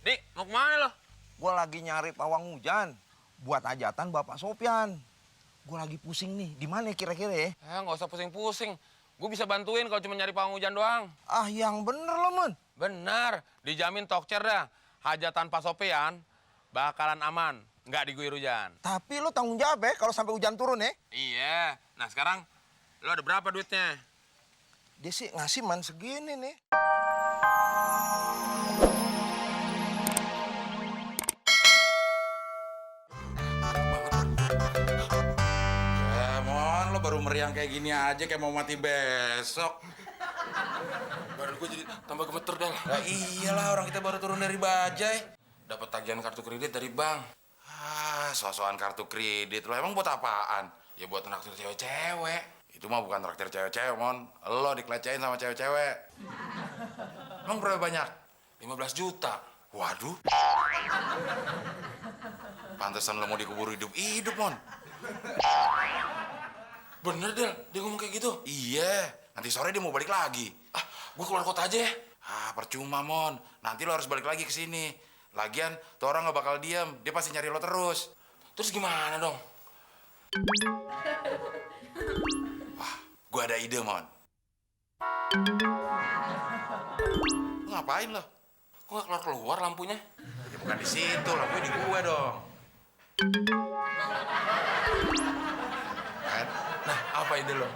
Dik, mau kemana lo? Gue lagi nyari pawang hujan buat hajatan Bapak Sopyan. Gue lagi pusing nih, di mana kira-kira ya? Nggak usah pusing-pusing. Gue bisa bantuin kalau cuma nyari pawang hujan doang. Ah, yang bener lo, Men. Benar, dijamin tokcer dah. Hajatan Pak Sopian bakalan aman, nggak diguyur hujan. Tapi lo tanggung jawab ya kalau sampai hujan turun ya. Iya, nah sekarang lo ada berapa duitnya? Dia sih ngasih man segini nih. Ya, Mon, lo baru meriang kayak gini aja kayak mau mati besok. Badan gue jadi tambah gemeter dah. Nah, iyalah, orang kita baru turun dari bajai. Dapat tagihan kartu kredit dari bank. So-soan kartu kredit. Lo emang buat apaan? Ya buat naktir cewek-cewek. Itu mah bukan traktir cewek-cewek, Mon. Lo dikelecehin sama cewek-cewek. Emang berapa banyak? 15 juta. Waduh. Pantesan lo mau dikubur hidup-hidup, Mon. Bener, Del, dia ngomong kayak gitu. Iya, nanti sore dia mau balik lagi. Gue keluar kota aja ya. Percuma, Mon. Nanti lo harus balik lagi ke sini. Lagian, tuh orang gak bakal diem. Dia pasti nyari lo terus. Terus gimana dong? Gue ada ide, Mon. Lo ngapain lo? Kok nggak keluar lampunya? Ya bukan di situ, lampunya di gue dong. Kan? Nah, apa ide lo?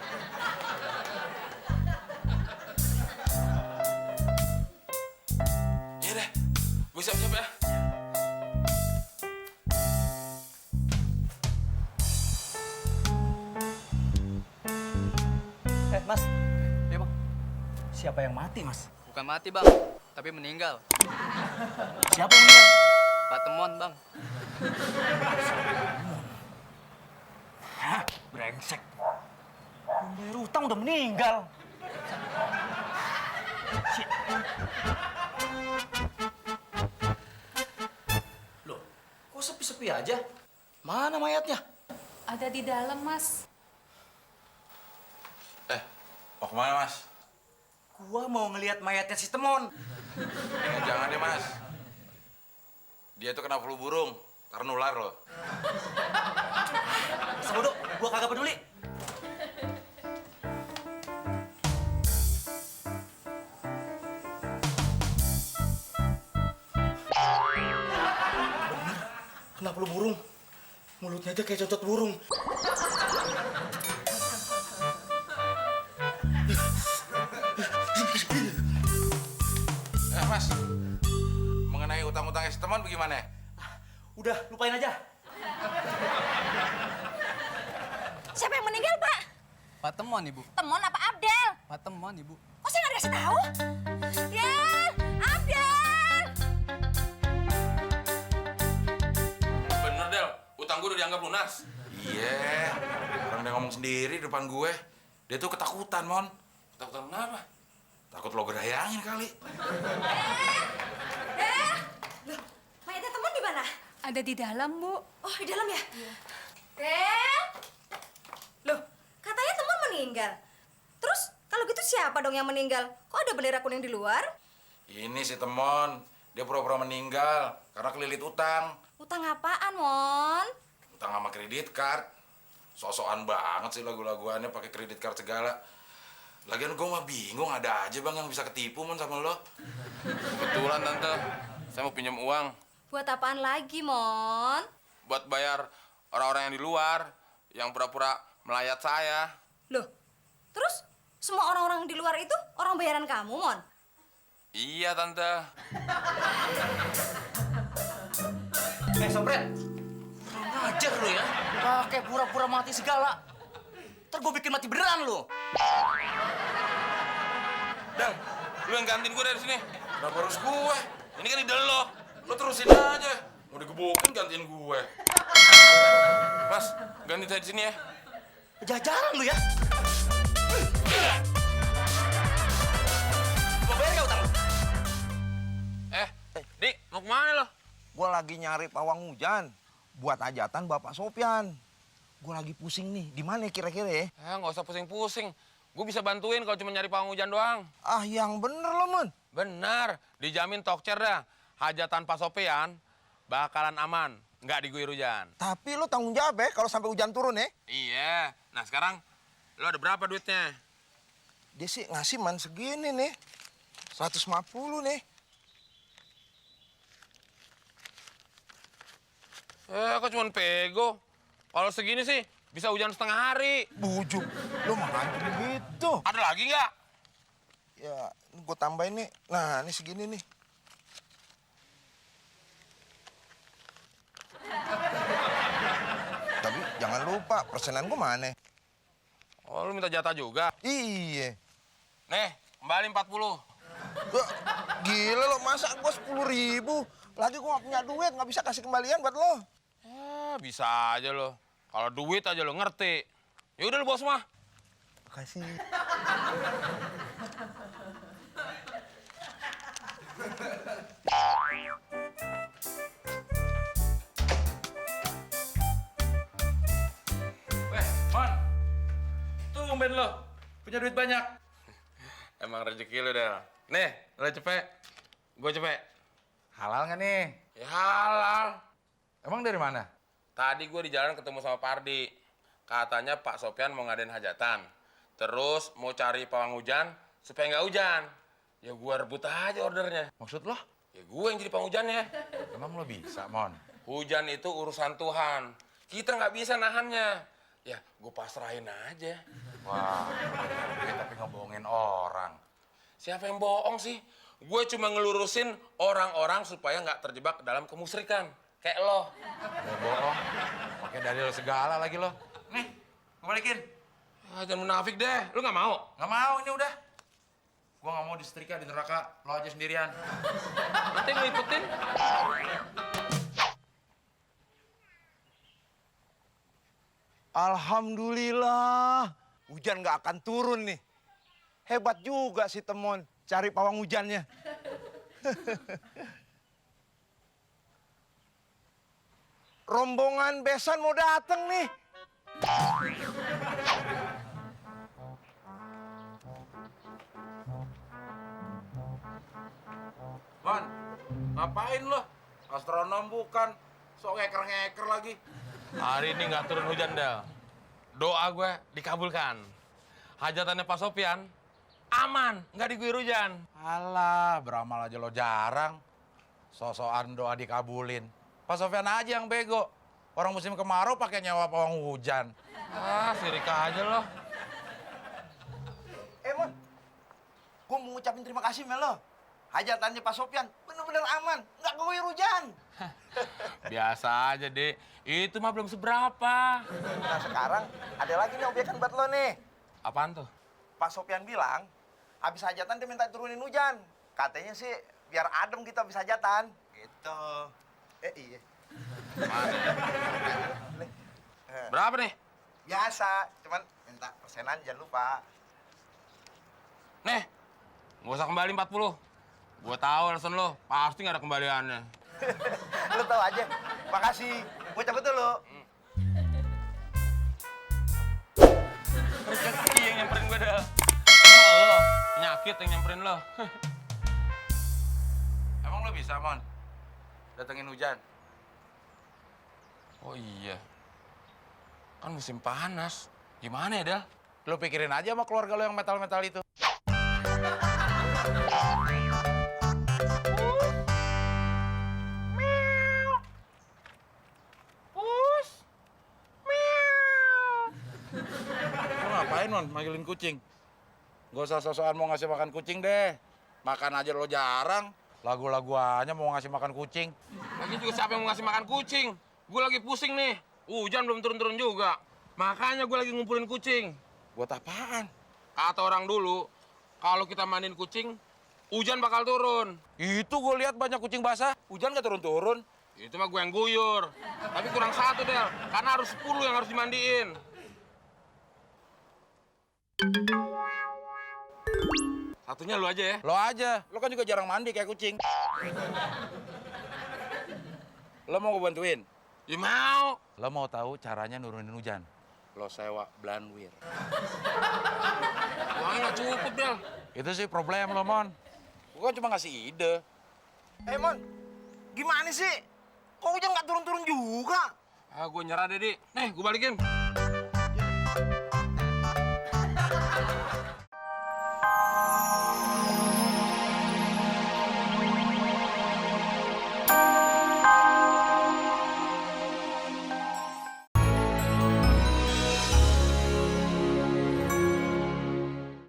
Iya deh, gue siap-siap ya. Mas. Iya, Bang. Siapa yang mati, Mas? Bukan mati, Bang, tapi meninggal. Siapa yang meninggal? Pak Temon, Bang. Hah, brengsek. Belum bayar utang udah meninggal. Shit. Loh, kok sepi-sepi aja? Mana mayatnya? Ada di dalam, Mas. Mau kemana, Mas? Gua mau ngelihat mayatnya si Temon. Jangan deh, Mas. Dia tuh kena flu burung. Ntar nular loh. Sebodoh, gua kagak peduli. Bener, kena flu burung. Mulutnya aja kayak cocot burung. Mas. Mengenai utang-utangnya si teman bagaimana? Udah, lupain aja. Siapa yang meninggal, Pak? Pak Temon, Ibu. Temon apa Abdel? Pak Temon, Ibu. Kok saya nggak dikasih tahu? Ya, Abdel! Bener, Del, utang gue udah dianggap lunas. Iya. Orang dia ngomong sendiri di depan gue. Dia tuh ketakutan, Mon. Ketakutan kenapa? Takut lo gerayangin kali. Loh, mayatnya Temon di mana? Ada di dalam, Bu. Oh, di dalam ya? Del? Loh, katanya Temon meninggal. Terus, kalau gitu siapa dong yang meninggal? Kok ada bendera kuning di luar? Ini si Temon. Dia pura-pura meninggal karena kelilit utang. Utang apaan, Mon? Utang sama kredit card. So-soan banget sih lagu-laguannya pakai kredit card segala. Lagian gue mah bingung, ada aja bang yang bisa ketipu, Mon, sama lo. Kebetulan, Tante. Saya mau pinjam uang Buat apaan lagi, Mon? buat bayar orang-orang yang di luar yang pura-pura melayat saya. Loh, terus semua orang-orang di luar itu orang bayaran kamu, Mon? Iya, Tante. Sompret. Kurang ajar lu ya. Pakai pura-pura mati segala. Ntar gue bikin mati beneran lu. Del, lu yang gantiin gue dari sini. Kenapa harus gue? Ini kan ide lo. Lo terusin aja. Mau digebukin gantiin gue. Mas, gantiin saya di sini ya. Jajaran lu ya. Mau bayar gak utang lu? Dik, mau kemana lo? Gue lagi nyari pawang hujan buat hajatan Bapak Sopyan. Gue lagi pusing nih, di mana kira-kira ya? Nggak usah pusing-pusing. Gue bisa bantuin kalau cuma nyari pawang hujan doang. Ah, yang bener lo, Men. Benar, dijamin tokcer dah. hajatan Pak Sopian bakalan aman, nggak diguyur hujan. Tapi lo tanggung jawab ya kalau sampai hujan turun ya. Iya. Nah sekarang lo ada berapa duitnya? Dia sih ngasih man segini nih. 150 nih. Kok cuma pego? Kalau segini sih bisa hujan setengah hari. Bujuk. Lo makanya begitu. Ada lagi nggak? Ya, gue tambahin nih. Nah, ini segini nih. Tapi jangan lupa, persenan gue mana? Oh, lu minta jatah juga? Iya. Nih, kembali 40. Wah, gila lo, masa gue 10.000? Lagi gue gak punya duit, gak bisa kasih kembalian buat lo. Bisa aja lo. Kalau duit aja lo ngerti. Ya udah lo bawa semua. Makasih. Mon, tumben lo, punya duit banyak. Emang rezeki lo, Del. Nih, lo cepet. Gue cepet. Halal nggak nih? Ya halal. Emang dari mana? Tadi gue di jalan ketemu sama Pardi. Katanya Pak Sopian mau ngadain hajatan. Terus mau cari pawang hujan supaya nggak hujan. Ya gue rebut aja ordernya. Maksud lo? Ya gue yang jadi pawang hujannya. Emang lo bisa, Mon? Hujan itu urusan Tuhan. Kita nggak bisa nahannya. Ya gue pasrahin aja. Wah, tapi ngebohongin orang. Siapa yang bohong sih? Gue cuma ngelurusin orang-orang supaya nggak terjebak dalam kemusyrikan. Kayak lo. Lo bohong, pakai dalil segala lagi lo. Nih, gue balikin. Jangan munafik deh. Lu nggak mau? Nggak mau, ini udah. Gue nggak mau disetrika di neraka, lo aja sendirian. Nanti ngikutin. Alhamdulillah, hujan nggak akan turun nih. Hebat juga si Temon, cari pawang hujannya. Rombongan besan mau dateng nih. Mon, ngapain lo? Astronom bukan, sok ngeker-ngeker lagi. Hari ini nggak turun hujan, Del. Doa gue dikabulkan. Hajatannya Pak Sopian aman, nggak diguyur hujan. Alah, beramal aja lo jarang. Sosokan doa dikabulin. Pak Sofyan aja yang bego. Orang musim kemarau pakai nyawa pawang hujan. Sirik aja lo. Mon, gue mau ngucapin terima kasih Melo. Hajatannya Pak Sopian bener-bener aman, nggak keguyur hujan. Biasa aja, Dek. Itu mah belum seberapa. Nah sekarang ada lagi nih obyekan buat lo nih. Apaan tuh? Pak Sopian bilang, habis hajatan dia minta turunin hujan. Katanya sih biar adem kita bisa hajatan. Gitu. Iya. Mana? Nih. Berapa nih? Biasa, cuman minta persenan jangan lupa. Nih, nggak usah kembali 40. Gue tahu alasan lo, pasti nggak ada kembaliannya. Lo tau aja. Makasih. Gue cabut dulu. Rezeki yang nyamperin gue dah. Lo, penyakit yang nyamperin lo. Emang lo bisa, Mon? Datengin hujan. Oh iya. Kan musim panas. Gimana ya, Del? Lo pikirin aja sama keluarga lo yang metal-metal itu. Lo ngapain, Mon, manggilin kucing? Gak usah sosokan mau ngasih makan kucing deh. Makan aja lo jarang. Lagu-lagu aja mau ngasih makan kucing. Lagi juga siapa yang mau ngasih makan kucing? Gue lagi pusing nih. Hujan belum turun-turun juga. Makanya gue lagi ngumpulin kucing. Buat apaan? Kata orang dulu, kalau kita mandiin kucing, hujan bakal turun. Itu gue lihat banyak kucing basah. Hujan gak turun-turun. Itu mah gue yang guyur. Tapi kurang satu, Del. Karena harus 10 yang harus dimandiin. Satunya lu aja ya. Lo aja. Lo kan juga jarang mandi kayak kucing. Lo mau gue bantuin? Ya mau. Lo mau tahu caranya nurunin hujan? Lo sewa Blanwir. Uangnya nggak cukup, Del. Itu sih problem lo, Mon. Gue kan cuma ngasih ide. Mon, Gimana sih? Kok hujan nggak turun-turun juga? Ah, gue nyerah deh, Dik. Nih, gue balikin.